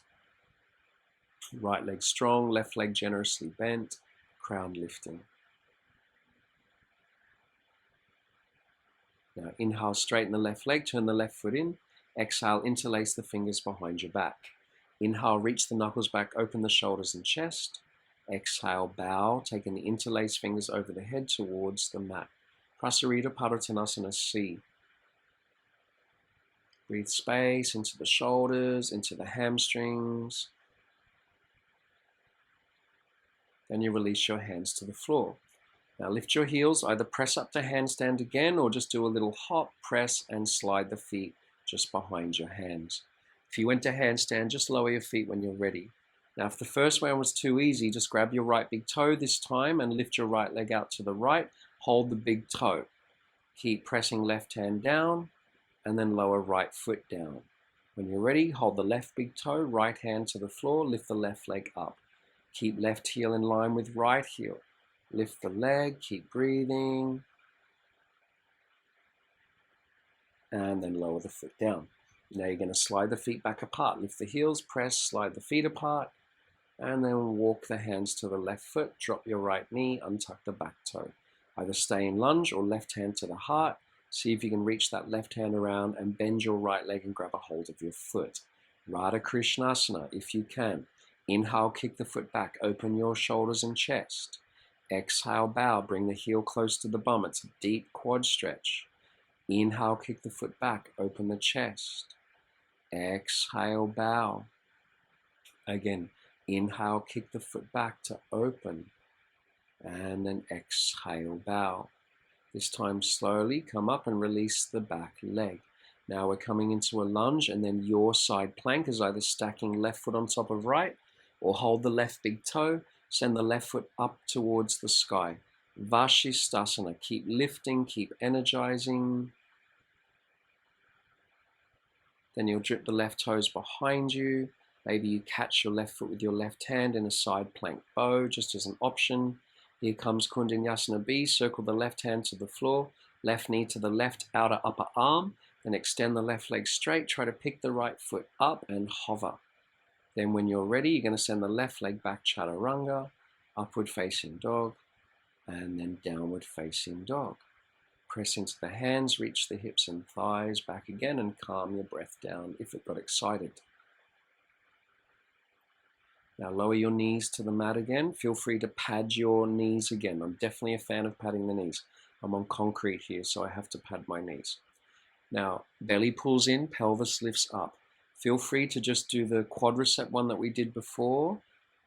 Right leg strong, left leg generously bent, crown lifting. Now inhale, straighten the left leg, turn the left foot in. Exhale, interlace the fingers behind your back. Inhale, reach the knuckles back, open the shoulders and chest. Exhale, bow, taking the interlaced fingers over the head towards the mat. Prasarita Padottanasana C. Breathe space into the shoulders, into the hamstrings. Then you release your hands to the floor. Now lift your heels, either press up to handstand again or just do a little hop, press, and slide the feet just behind your hands. If you went to handstand, just lower your feet when you're ready. Now if the first one was too easy, just grab your right big toe this time and lift your right leg out to the right. Hold the big toe. Keep pressing left hand down and then lower right foot down. When you're ready, hold the left big toe, right hand to the floor, lift the left leg up. Keep left heel in line with right heel. Lift the leg, keep breathing, and then lower the foot down. Now you're going to slide the feet back apart. Lift the heels, press, slide the feet apart, and then walk the hands to the left foot. Drop your right knee, untuck the back toe. Either stay in lunge or left hand to the heart. See if you can reach that left hand around and bend your right leg and grab a hold of your foot. Radha Krishnasana, if you can. Inhale, kick the foot back, open your shoulders and chest. Exhale, bow, bring the heel close to the bum. It's a deep quad stretch. Inhale, kick the foot back, open the chest. Exhale, bow. Again, inhale, kick the foot back to open. And then exhale, bow. This time slowly come up and release the back leg. Now we're coming into a lunge, and then your side plank is either stacking left foot on top of right or hold the left big toe. Send the left foot up towards the sky. Vashisthasana. Keep lifting, keep energizing. Then you'll drip the left toes behind you. Maybe you catch your left foot with your left hand in a side plank bow, just as an option. Here comes Koundinyasana B. Circle the left hand to the floor. Left knee to the left outer upper arm. Then extend the left leg straight. Try to pick the right foot up and hover. Then when you're ready, you're going to send the left leg back, chaturanga, upward facing dog, and then downward facing dog. Press into the hands, reach the hips and thighs back again, and calm your breath down if it got excited. Now lower your knees to the mat again. Feel free to pad your knees again. I'm definitely a fan of padding the knees. I'm on concrete here, so I have to pad my knees. Now, belly pulls in, pelvis lifts up. Feel free to just do the quadricep one that we did before,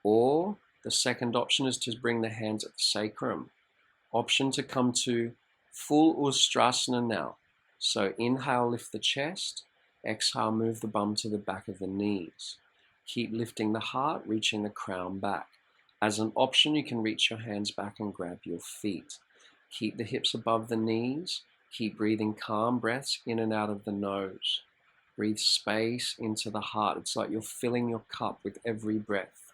or the second option is to bring the hands at the sacrum. Option to come to full Ustrasana now. So inhale, lift the chest. Exhale, move the bum to the back of the knees. Keep lifting the heart, reaching the crown back. As an option, you can reach your hands back and grab your feet. Keep the hips above the knees. Keep breathing calm breaths in and out of the nose. Breathe space into the heart. It's like you're filling your cup with every breath.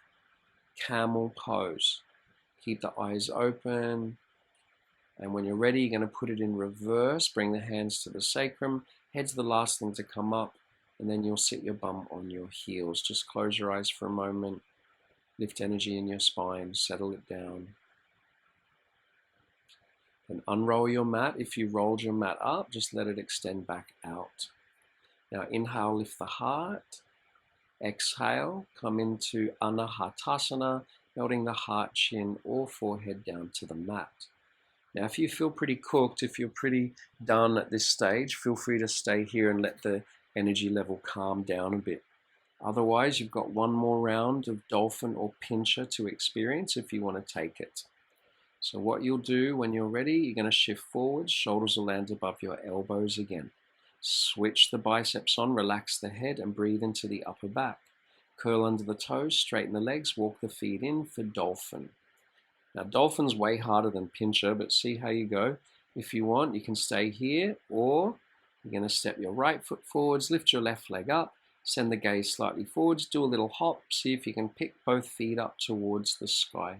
Camel pose. Keep the eyes open. And when you're ready, you're going to put it in reverse. Bring the hands to the sacrum. Head's the last thing to come up. And then you'll sit your bum on your heels. Just close your eyes for a moment. Lift energy in your spine. Settle it down. And unroll your mat. If you rolled your mat up, just let it extend back out. Now inhale, lift the heart. Exhale, come into Anahatasana, melting the heart, chin, or forehead down to the mat. Now if you feel pretty cooked, if you're pretty done at this stage, feel free to stay here and let the energy level calm down a bit. Otherwise, you've got one more round of dolphin or pincher to experience if you want to take it. So what you'll do when you're ready, you're going to shift forward, shoulders will land above your elbows again. Switch the biceps on, relax the head and breathe into the upper back. Curl under the toes, straighten the legs, walk the feet in for dolphin. Now dolphin's way harder than pincher, but see how you go. If you want, you can stay here, or you're going to step your right foot forwards, lift your left leg up, send the gaze slightly forwards, do a little hop, see if you can pick both feet up towards the sky.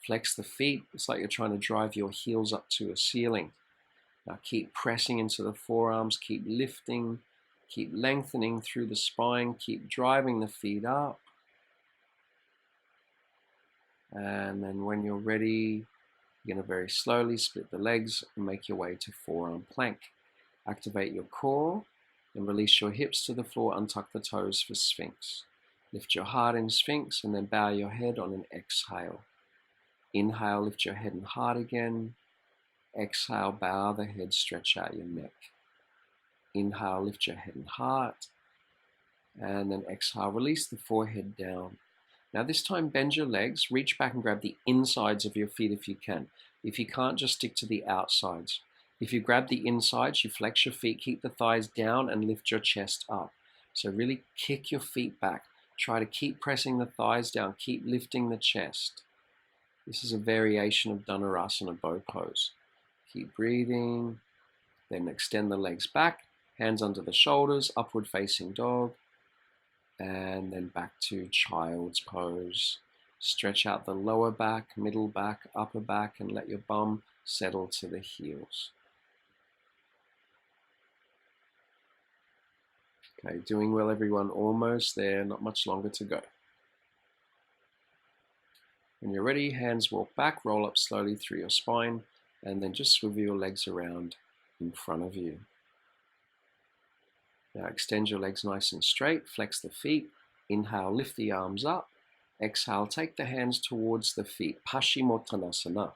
Flex the feet, it's like you're trying to drive your heels up to a ceiling. Now keep pressing into the forearms, keep lifting, keep lengthening through the spine, keep driving the feet up. And then when you're ready, you're going to very slowly split the legs and make your way to forearm plank. Activate your core and release your hips to the floor, untuck the toes for Sphinx. Lift your heart in Sphinx and then bow your head on an exhale. Inhale, lift your head and heart again. Exhale, bow the head, stretch out your neck. Inhale, lift your head and heart. And then exhale, release the forehead down. Now this time, bend your legs, reach back and grab the insides of your feet if you can. If you can't, just stick to the outsides. If you grab the insides, you flex your feet, keep the thighs down and lift your chest up. So really kick your feet back. Try to keep pressing the thighs down, keep lifting the chest. This is a variation of Dhanurasana bow pose. Keep breathing, then extend the legs back, hands under the shoulders, upward facing dog, and then back to child's pose. Stretch out the lower back, middle back, upper back, and let your bum settle to the heels. Okay, doing well everyone, almost there, not much longer to go. When you're ready, hands walk back, roll up slowly through your spine, and then just swivel your legs around in front of you. Now extend your legs nice and straight, flex the feet, inhale, lift the arms up, exhale, take the hands towards the feet, Paschimottanasana.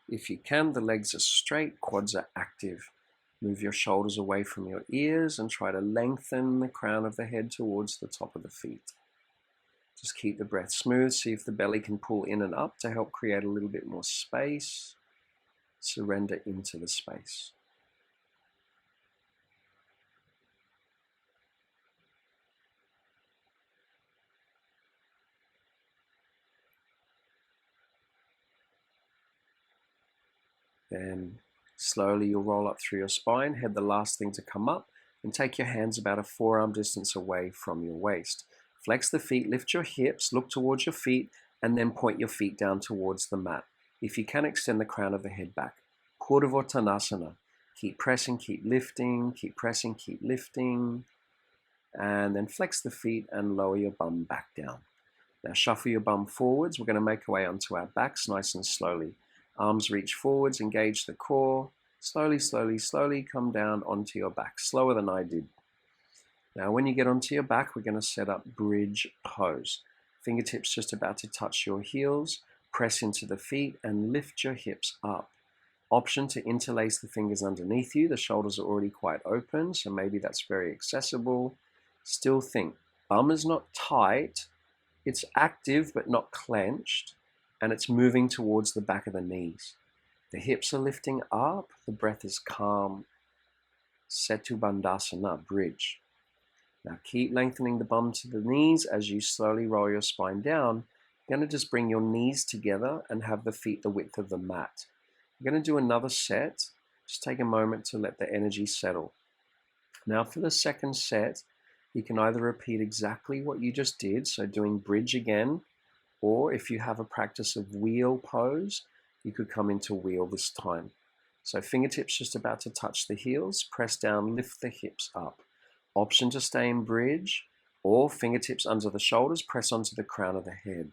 If you can, the legs are straight, quads are active. Move your shoulders away from your ears and try to lengthen the crown of the head towards the top of the feet. Just keep the breath smooth, see if the belly can pull in and up to help create a little bit more space. Surrender into the space. Then slowly you'll roll up through your spine, head the last thing to come up, and take your hands about a forearm distance away from your waist. Flex the feet, lift your hips, look towards your feet, and then point your feet down towards the mat. If you can, extend the crown of the head back. Purvottanasana. Keep pressing, keep lifting, keep pressing, keep lifting. And then flex the feet and lower your bum back down. Now shuffle your bum forwards. We're going to make our way onto our backs nice and slowly. Arms reach forwards, engage the core. Slowly, slowly, slowly come down onto your back, slower than I did. Now when you get onto your back, we're going to set up bridge pose. Fingertips just about to touch your heels. Press into the feet and lift your hips up. Option to interlace the fingers underneath you. The shoulders are already quite open, so maybe that's very accessible. Still think, bum is not tight. It's active but not clenched, and it's moving towards the back of the knees. The hips are lifting up, the breath is calm. Setu Bandhasana, bridge. Now keep lengthening the bum to the knees as you slowly roll your spine down. You're going to just bring your knees together and have the feet the width of the mat. You're going to do another set. Just take a moment to let the energy settle. Now for the second set, you can either repeat exactly what you just did, so doing bridge again, or if you have a practice of wheel pose, you could come into wheel this time. So fingertips just about to touch the heels, press down, lift the hips up. Option to stay in bridge, or fingertips under the shoulders, press onto the crown of the head.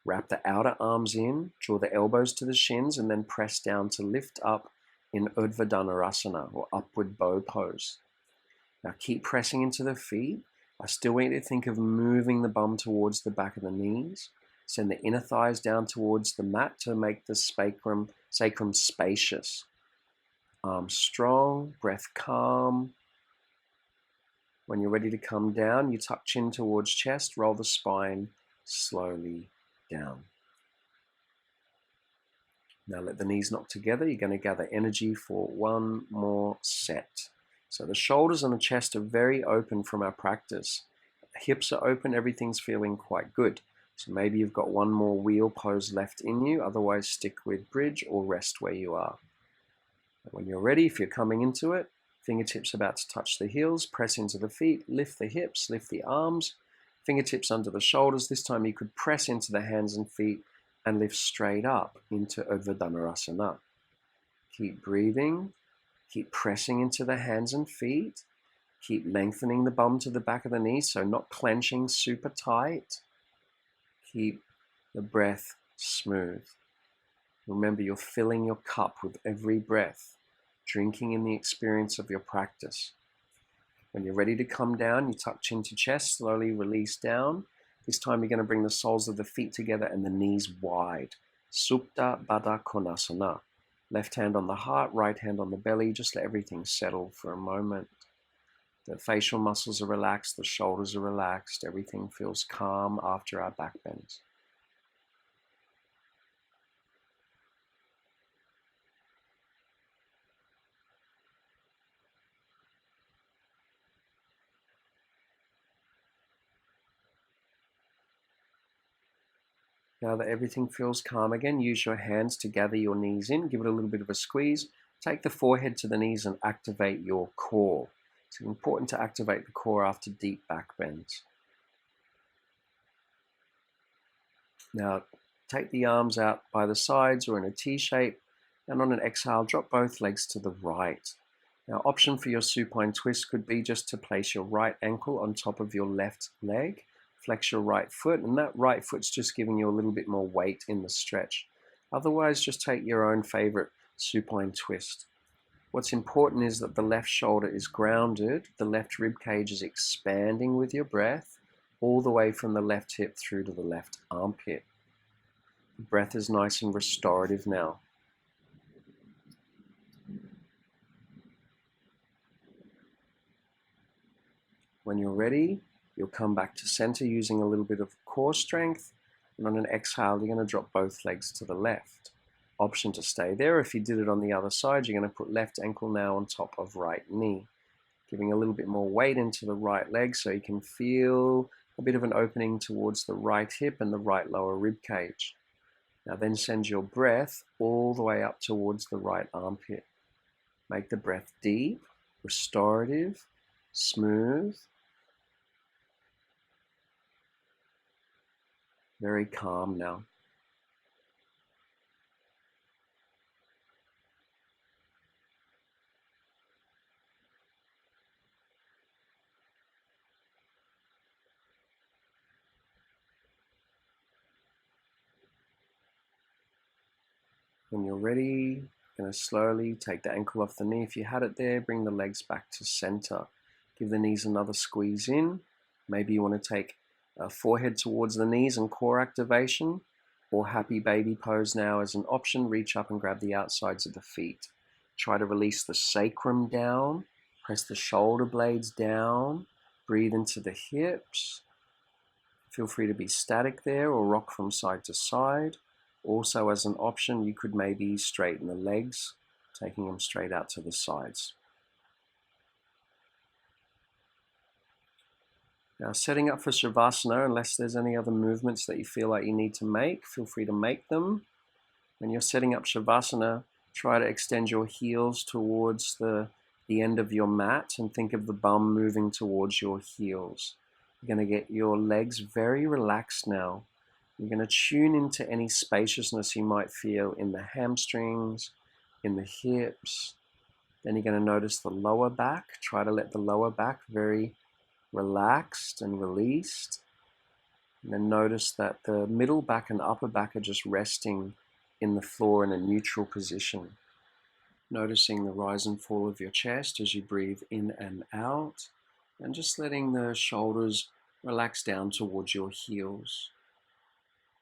Wrap the outer arms in, draw the elbows to the shins, and then press down to lift up in Urdhva Dhanurasana, or upward bow pose. Now keep pressing into the feet. I still want you to think of moving the bum towards the back of the knees. Send the inner thighs down towards the mat to make the sacrum spacious. Arms strong, breath calm. When you're ready to come down, you tuck chin towards chest, roll the spine slowly down. Now let the knees knock together. You're going to gather energy for one more set. So the shoulders and the chest are very open from our practice. Hips are open, everything's feeling quite good. So maybe you've got one more wheel pose left in you, otherwise stick with bridge or rest where you are. When you're ready, if you're coming into it, fingertips about to touch the heels, press into the feet, lift the hips, lift the arms, fingertips under the shoulders. This time you could press into the hands and feet and lift straight up into Urdhva Dhanurasana. Keep breathing, keep pressing into the hands and feet, keep lengthening the bum to the back of the knees, so not clenching super tight. Keep the breath smooth. Remember, you're filling your cup with every breath, drinking in the experience of your practice. When you're ready to come down, you tuck chin to chest, slowly release down. This time you're going to bring the soles of the feet together and the knees wide. Supta Baddha Konasana. Left hand on the heart, right hand on the belly. Just let everything settle for a moment. The facial muscles are relaxed, the shoulders are relaxed. Everything feels calm after our back bends. Now that everything feels calm again, use your hands to gather your knees in. Give it a little bit of a squeeze. Take the forehead to the knees and activate your core. It's important to activate the core after deep back bends. Now, take the arms out by the sides or in a T shape, and on an exhale, drop both legs to the right. Now, option for your supine twist could be just to place your right ankle on top of your left leg, flex your right foot, and that right foot's just giving you a little bit more weight in the stretch. Otherwise, just take your own favorite supine twist. What's important is that the left shoulder is grounded, the left rib cage is expanding with your breath, all the way from the left hip through to the left armpit. The breath is nice and restorative now. When you're ready, you'll come back to center using a little bit of core strength, and on an exhale, you're going to drop both legs to the left. Option to stay there. If you did it on the other side, you're going to put left ankle now on top of right knee, giving a little bit more weight into the right leg so you can feel a bit of an opening towards the right hip and the right lower rib cage. Now then send your breath all the way up towards the right armpit. Make the breath deep, restorative, smooth, very calm now. When you're ready, you're going to slowly take the ankle off the knee. If you had it there, bring the legs back to center. Give the knees another squeeze in. Maybe you want to take forehead towards the knees and core activation, or happy baby pose now as an option. Reach up and grab the outsides of the feet. Try to release the sacrum down. Press the shoulder blades down. Breathe into the hips. Feel free to be static there or rock from side to side. Also, as an option, you could maybe straighten the legs, taking them straight out to the sides. Now, setting up for Savasana, unless there's any other movements that you feel like you need to make, feel free to make them. When you're setting up Savasana, try to extend your heels towards the end of your mat and think of the bum moving towards your heels. You're going to get your legs very relaxed now. You're going to tune into any spaciousness you might feel in the hamstrings, in the hips. Then you're going to notice the lower back. Try to let the lower back very relaxed and released. And then notice that the middle back and upper back are just resting in the floor in a neutral position. Noticing the rise and fall of your chest as you breathe in and out. And just letting the shoulders relax down towards your heels.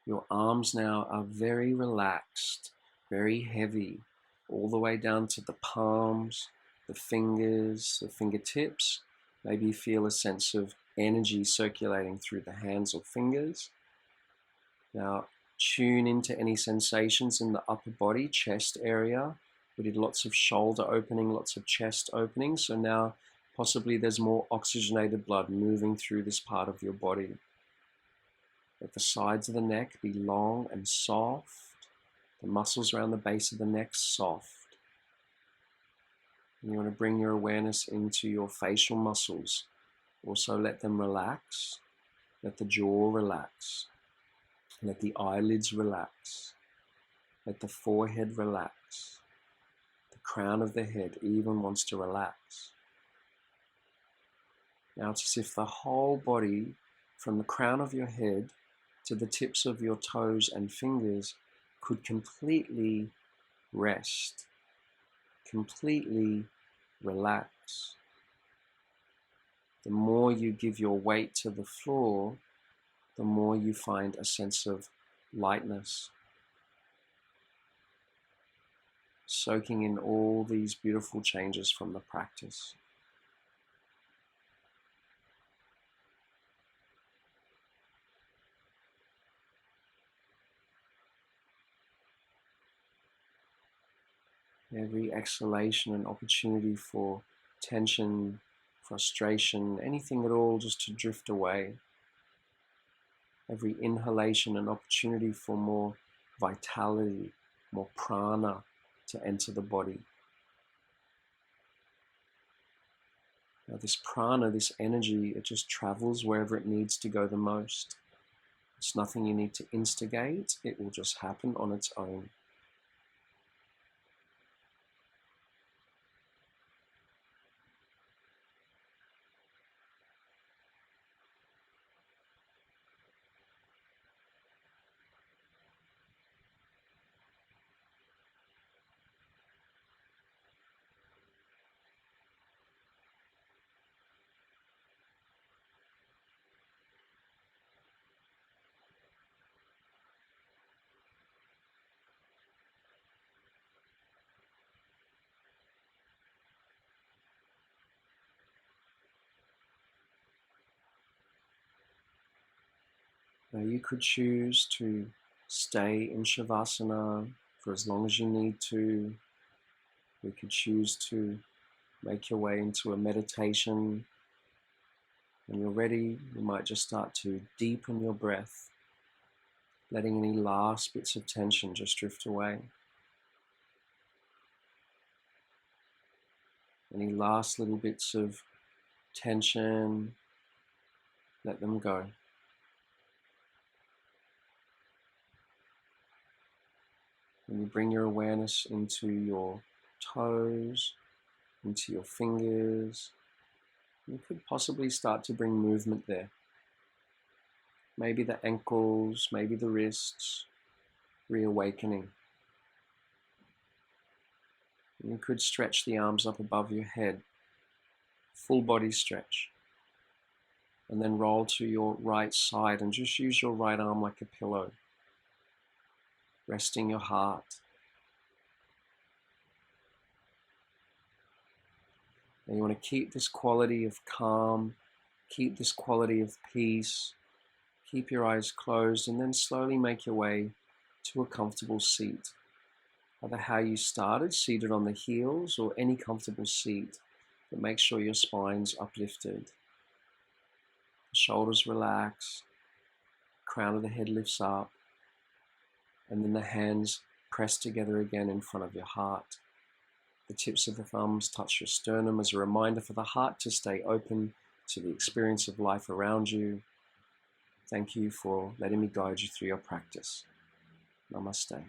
Your arms now are very relaxed, very heavy, all the way down to the palms, the fingers, the fingertips. Maybe you feel a sense of energy circulating through the hands or fingers. Now, tune into any sensations in the upper body, chest area. We did lots of shoulder opening, lots of chest opening. So now, possibly there's more oxygenated blood moving through this part of your body. Let the sides of the neck be long and soft. The muscles around the base of the neck soft. And you want to bring your awareness into your facial muscles. Also let them relax. Let the jaw relax. Let the eyelids relax. Let the forehead relax. The crown of the head even wants to relax. Now it's as if the whole body, from the crown of your head to the tips of your toes and fingers, could completely rest, completely relax. The more you give your weight to the floor, the more you find a sense of lightness, soaking in all these beautiful changes from the practice. Every exhalation an opportunity for tension, frustration, anything at all just to drift away. Every inhalation an opportunity for more vitality, more prana to enter the body. Now this prana, this energy, it just travels wherever it needs to go the most. It's nothing you need to instigate, it will just happen on its own. Now you could choose to stay in Savasana for as long as you need to. You could choose to make your way into a meditation. When you're ready, you might just start to deepen your breath, letting any last bits of tension just drift away. Any last little bits of tension, let them go. When you bring your awareness into your toes, into your fingers, you could possibly start to bring movement there. Maybe the ankles, maybe the wrists, reawakening. You could stretch the arms up above your head, full body stretch. And then roll to your right side and just use your right arm like a pillow, resting your heart. And you want to keep this quality of calm, keep this quality of peace, keep your eyes closed, and then slowly make your way to a comfortable seat. Either how you started, seated on the heels, or any comfortable seat, but make sure your spine's uplifted. The shoulders relax, crown of the head lifts up, and then the hands press together again in front of your heart. The tips of the thumbs touch your sternum as a reminder for the heart to stay open to the experience of life around you. Thank you for letting me guide you through your practice. Namaste.